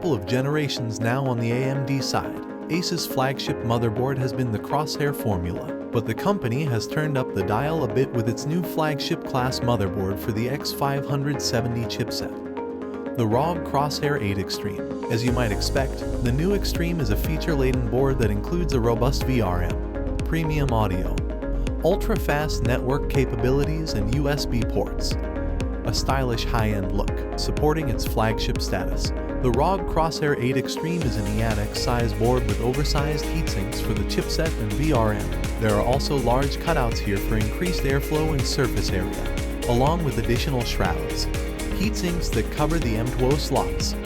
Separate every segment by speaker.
Speaker 1: couple of generations now on the AMD side. ASUS flagship motherboard has been the Crosshair formula, but the company has turned up the dial a bit with its new flagship class motherboard for the X570 chipset, the ROG Crosshair VIII Extreme. As you might expect, the new Extreme is a feature-laden board that includes a robust VRM, premium audio, ultra-fast network capabilities, and USB ports. A stylish high-end look, supporting its flagship status. The ROG Crosshair VIII Extreme is an Ionic-sized board with oversized heatsinks for the chipset and VRM. There are also large cutouts here for increased airflow and surface area, along with additional shrouds, heatsinks that cover the M.2 slots,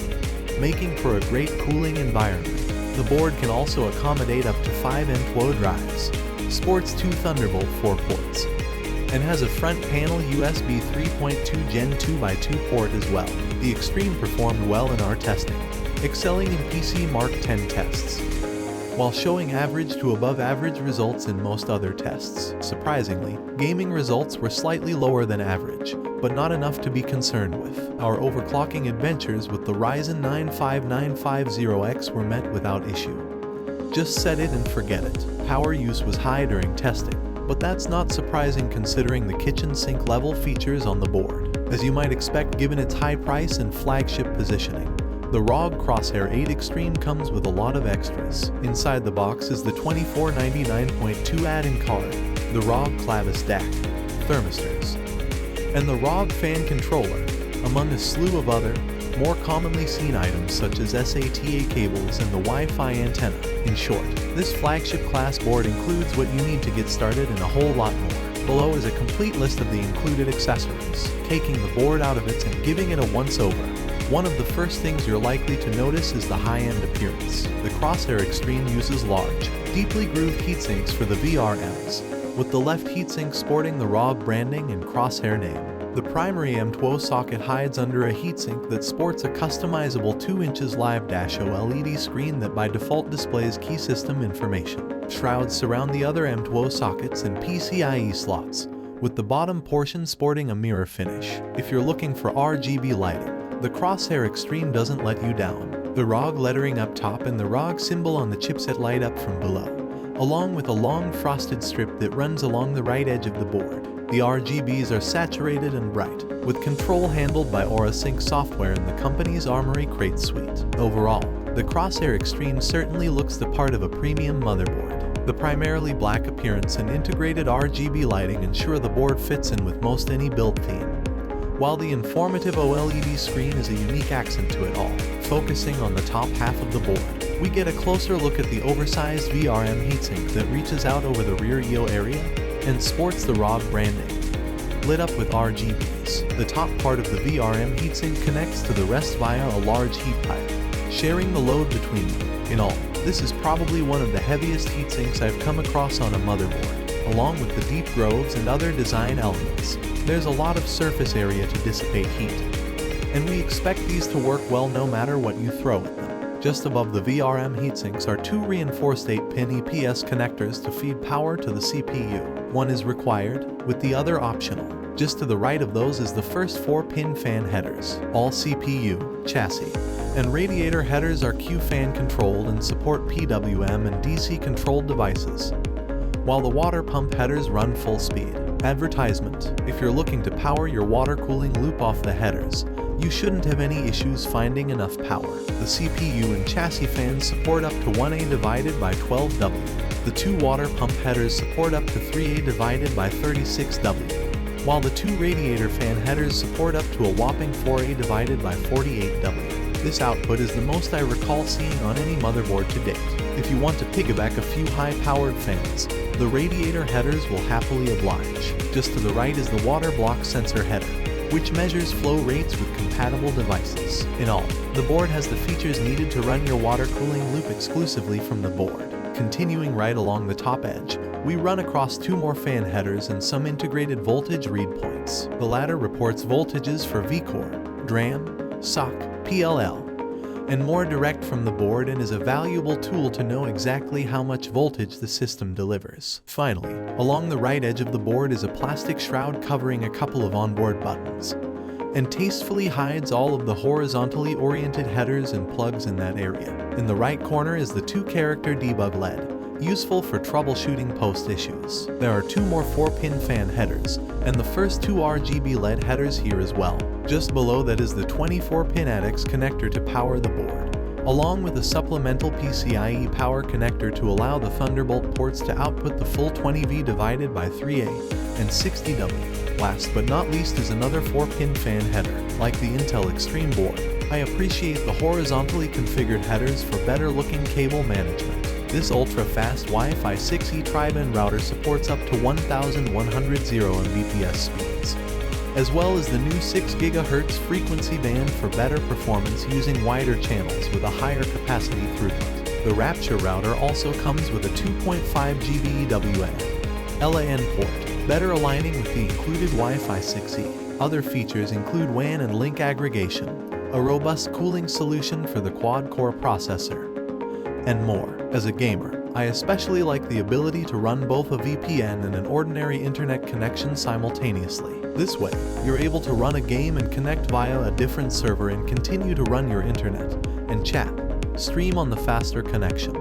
Speaker 1: making for a great cooling environment. The board can also accommodate up to 5 M.2 drives, sports 2 Thunderbolt 4 ports, and has a front panel USB 3.2 Gen 2x2 port as well. The Extreme performed well in our testing, excelling in PC Mark X tests, while showing average to above average results in most other tests. Surprisingly, gaming results were slightly lower than average, but not enough to be concerned with. Our overclocking adventures with the Ryzen 9 5950X were met without issue. Just set it and forget it. Power use was high during testing, but that's not surprising considering the kitchen sink level features on the board. As you might expect given its high price and flagship positioning, the ROG Crosshair VIII Extreme comes with a lot of extras. Inside the box is the 2499.2 add-in card, the ROG Clavis DAC, thermistors, and the ROG fan controller, among a slew of other, more commonly seen items such as SATA cables and the Wi-Fi antenna. In short, this flagship class board includes what you need to get started and a whole lot more. Below is a complete list of the included accessories, taking the board out of it and giving it a once-over. One of the first things you're likely to notice is the high-end appearance. The Crosshair Extreme uses large, deeply grooved heatsinks for the VRMs, with the left heatsink sporting the ROG branding and Crosshair name. The primary M.2 socket hides under a heatsink that sports a customizable 2" live-OLED screen that by default displays key system information. Shrouds surround the other M.2 sockets and PCIe slots, with the bottom portion sporting a mirror finish. If you're looking for RGB lighting, the Crosshair Extreme doesn't let you down. The ROG lettering up top and the ROG symbol on the chipset light up from below, along with a long frosted strip that runs along the right edge of the board. The RGBs are saturated and bright, with control handled by AuraSync software in the company's Armory Crate suite. Overall, the Crosshair Extreme certainly looks the part of a premium motherboard. The primarily black appearance and integrated RGB lighting ensure the board fits in with most any build theme, while the informative OLED screen is a unique accent to it all. Focusing on the top half of the board, we get a closer look at the oversized VRM heatsink that reaches out over the rear EO area and sports the ROG branding, lit up with RGBs. The top part of the VRM heatsink connects to the rest via a large heat pipe, sharing the load between them. In all, this is probably one of the heaviest heatsinks I've come across on a motherboard. Along with the deep groves and other design elements, there's a lot of surface area to dissipate heat, and we expect these to work well no matter what you throw at them. Just above the VRM heatsinks are two reinforced 8-pin EPS connectors to feed power to the CPU. One is required, with the other optional. Just to the right of those is the first 4-pin fan headers. All CPU, chassis, and radiator headers are Q-fan controlled and support PWM and DC controlled devices, while the water pump headers run full speed. Advertisement: if you're looking to power your water cooling loop off the headers, you shouldn't have any issues finding enough power. The CPU and chassis fans support up to 1A divided by 12W. The two water pump headers support up to 3A divided by 36W, while the two radiator fan headers support up to a whopping 4A divided by 48W. This output is the most I recall seeing on any motherboard to date. If you want to piggyback a few high-powered fans, the radiator headers will happily oblige. Just to the right is the water block sensor header, which measures flow rates with compatible devices. In all, the board has the features needed to run your water cooling loop exclusively from the board. Continuing right along the top edge, we run across two more fan headers and some integrated voltage read points. The latter reports voltages for VCore, DRAM, SOC, PLL, and more direct from the board and is a valuable tool to know exactly how much voltage the system delivers. Finally, along the right edge of the board is a plastic shroud covering a couple of onboard buttons, and tastefully hides all of the horizontally oriented headers and plugs in that area. In the right corner is the 2-character debug LED, useful for troubleshooting post issues. There are 2 more 4-pin fan headers, and the first 2 RGB LED headers here as well. Just below that is the 24-pin ADX connector to power the board, along with a supplemental PCIe power connector to allow the Thunderbolt ports to output the full 20V divided by 3A and 60W. Last but not least is another 4-pin fan header. Like the Intel Extreme board, I appreciate the horizontally configured headers for better looking cable management. This ultra-fast Wi-Fi 6E tri-band router supports up to 1100 Mbps speeds, as well as the new 6 GHz frequency band for better performance using wider channels with a higher capacity throughput. The Rapture router also comes with a 2.5 GB EWA/LAN port, better aligning with the included Wi-Fi 6E. Other features include WAN and link aggregation, a robust cooling solution for the quad-core processor, and more. As a gamer, I especially like the ability to run both a VPN and an ordinary internet connection simultaneously. This way, you're able to run a game and connect via a different server and continue to run your internet and chat, stream on the faster connection.